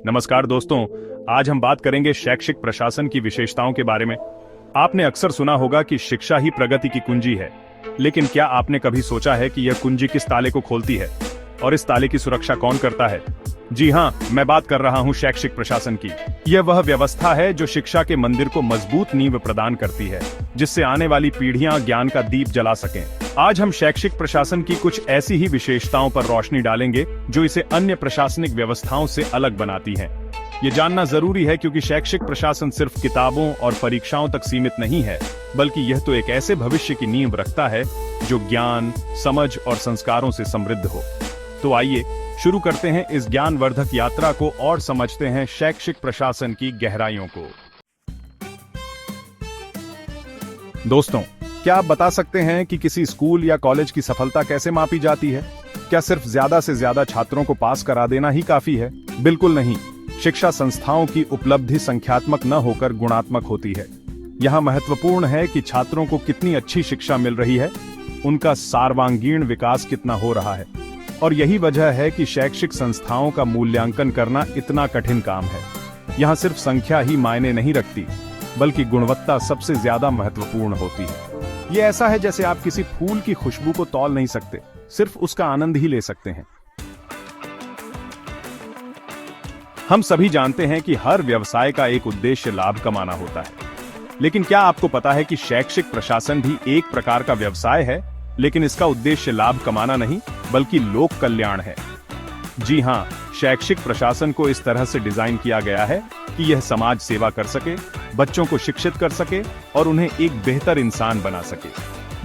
नमस्कार दोस्तों, आज हम बात करेंगे शैक्षिक प्रशासन की विशेषताओं के बारे में। आपने अक्सर सुना होगा कि शिक्षा ही प्रगति की कुंजी है, लेकिन क्या आपने कभी सोचा है कि यह कुंजी किस ताले को खोलती है और इस ताले की सुरक्षा कौन करता है? जी हाँ, मैं बात कर रहा हूँ शैक्षिक प्रशासन की। यह वह व्यवस्था है जो शिक्षा के मंदिर को मजबूत नींव प्रदान करती है, जिससे आने वाली पीढ़ियां ज्ञान का दीप जला सकें। आज हम शैक्षिक प्रशासन की कुछ ऐसी ही विशेषताओं पर रोशनी डालेंगे जो इसे अन्य प्रशासनिक व्यवस्थाओं से अलग बनाती हैं। ये जानना जरूरी है क्योंकि शैक्षिक प्रशासन सिर्फ किताबों और परीक्षाओं तक सीमित नहीं है, बल्कि यह तो एक ऐसे भविष्य की नींव रखता है जो ज्ञान, समझ और संस्कारों से समृद्ध हो। तो आइए शुरू करते हैं इस ज्ञानवर्धक यात्रा को और समझते हैं शैक्षिक प्रशासन की गहराइयों को। दोस्तों, क्या आप बता सकते हैं कि किसी स्कूल या कॉलेज की सफलता कैसे मापी जाती है? क्या सिर्फ ज्यादा से ज्यादा छात्रों को पास करा देना ही काफी है? बिल्कुल नहीं। शिक्षा संस्थाओं की उपलब्धि संख्यात्मक न होकर गुणात्मक होती है। यहाँ महत्वपूर्ण है कि छात्रों को कितनी अच्छी शिक्षा मिल रही है, उनका सर्वांगीण विकास कितना हो रहा है। और यही वजह है कि शैक्षिक संस्थाओं का मूल्यांकन करना इतना कठिन काम है। यहाँ सिर्फ संख्या ही मायने नहीं रखती, बल्कि गुणवत्ता सबसे ज्यादा महत्वपूर्ण होती है। ये ऐसा है जैसे आप किसी फूल की खुशबू को तौल नहीं सकते, सिर्फ उसका आनंद ही ले सकते हैं। हम सभी जानते हैं कि हर व्यवसाय का एक उद्देश्य लाभ कमाना होता है, लेकिन क्या आपको पता है कि शैक्षिक प्रशासन भी एक प्रकार का व्यवसाय है, लेकिन इसका उद्देश्य लाभ कमाना नहीं बल्कि लोक कल्याण है। जी हाँ, शैक्षिक प्रशासन को इस तरह से डिजाइन किया गया है कि यह समाज सेवा कर सके, बच्चों को शिक्षित कर सके और उन्हें एक बेहतर इंसान बना सके।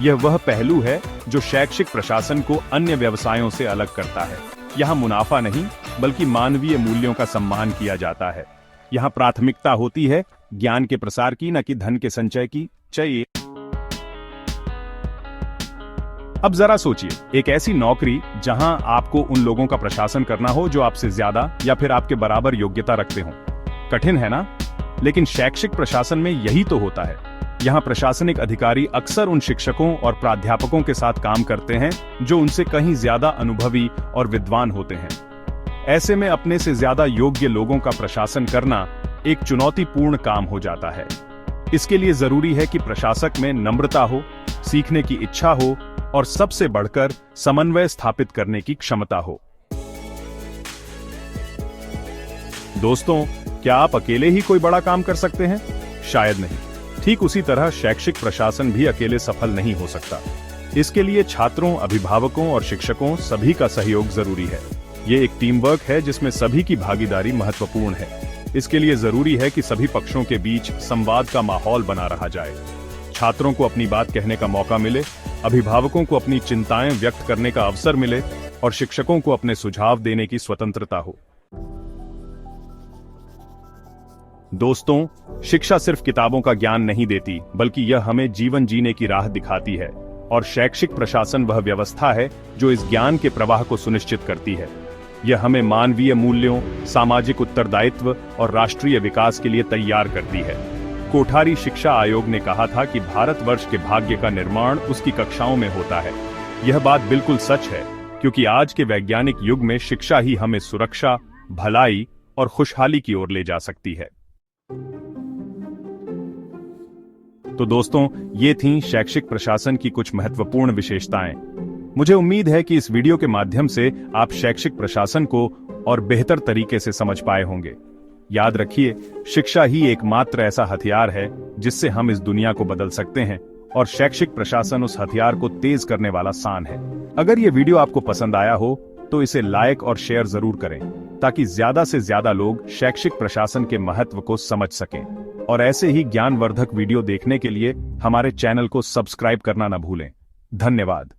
यह वह पहलू है जो शैक्षिक प्रशासन को अन्य व्यवसायों से अलग करता है। यहाँ मुनाफा नहीं बल्कि मानवीय मूल्यों का सम्मान किया जाता है। यहाँ प्राथमिकता होती है ज्ञान के प्रसार की, न कि धन के संचय की। चाहिए अब जरा सोचिए, एक ऐसी नौकरी जहां आपको उन लोगों का प्रशासन करना हो जो आपसे ज्यादा या फिर आपके बराबर योग्यता रखते हो। कठिन है ना? लेकिन शैक्षिक प्रशासन में यही तो होता है। यहाँ प्रशासनिक अधिकारी अक्सर उन शिक्षकों और प्राध्यापकों के साथ काम करते हैं जो उनसे कहीं ज्यादा अनुभवी और विद्वान होते हैं। ऐसे में अपने से ज्यादा योग्य लोगों का प्रशासन करना एक चुनौतीपूर्ण काम हो जाता है। इसके लिए जरूरी है कि प्रशासक में नम्रता हो, सीखने की इच्छा हो और सबसे बढ़कर समन्वय स्थापित करने की क्षमता हो। दोस्तों, क्या आप अकेले ही कोई बड़ा काम कर सकते हैं? शायद नहीं। ठीक उसी तरह शैक्षिक प्रशासन भी अकेले सफल नहीं हो सकता। इसके लिए छात्रों, अभिभावकों और शिक्षकों सभी का सहयोग जरूरी है। ये एक टीम वर्क है जिसमें सभी की भागीदारी महत्वपूर्ण है। इसके लिए जरूरी है कि सभी पक्षों के बीच संवाद का माहौल बना रहा जाए। छात्रों को अपनी बात कहने का मौका मिले, अभिभावकों को अपनी चिंताएं व्यक्त करने का अवसर मिले और शिक्षकों को अपने सुझाव देने की स्वतंत्रता हो। दोस्तों, शिक्षा सिर्फ किताबों का ज्ञान नहीं देती, बल्कि यह हमें जीवन जीने की राह दिखाती है। और शैक्षिक प्रशासन वह व्यवस्था है जो इस ज्ञान के प्रवाह को सुनिश्चित करती है। यह हमें मानवीय मूल्यों, सामाजिक उत्तरदायित्व और राष्ट्रीय विकास के लिए तैयार करती है। कोठारी शिक्षा आयोग ने कहा था कि भारतवर्ष के भाग्य का निर्माण उसकी कक्षाओं में होता है। यह बात बिल्कुल सच है, क्योंकि आज के वैज्ञानिक युग में शिक्षा ही हमें सुरक्षा, भलाई और खुशहाली की ओर ले जा सकती है। तो दोस्तों, ये थीं शैक्षिक प्रशासन की कुछ महत्वपूर्ण विशेषताएं। मुझे उम्मीद है कि इस वीडियो के माध्यम से आप शैक्षिक प्रशासन को और बेहतर तरीके से समझ पाए होंगे। याद रखिए, शिक्षा ही एकमात्र ऐसा हथियार है जिससे हम इस दुनिया को बदल सकते हैं, और शैक्षिक प्रशासन उस हथियार को तेज करने वाला सान है। अगर ये वीडियो आपको पसंद आया हो तो इसे लाइक और शेयर जरूर करें, ताकि ज्यादा से ज्यादा लोग शैक्षिक प्रशासन के महत्व को समझ सकें। और ऐसे ही ज्ञानवर्धक वीडियो देखने के लिए हमारे चैनल को सब्सक्राइब करना न भूलें। धन्यवाद।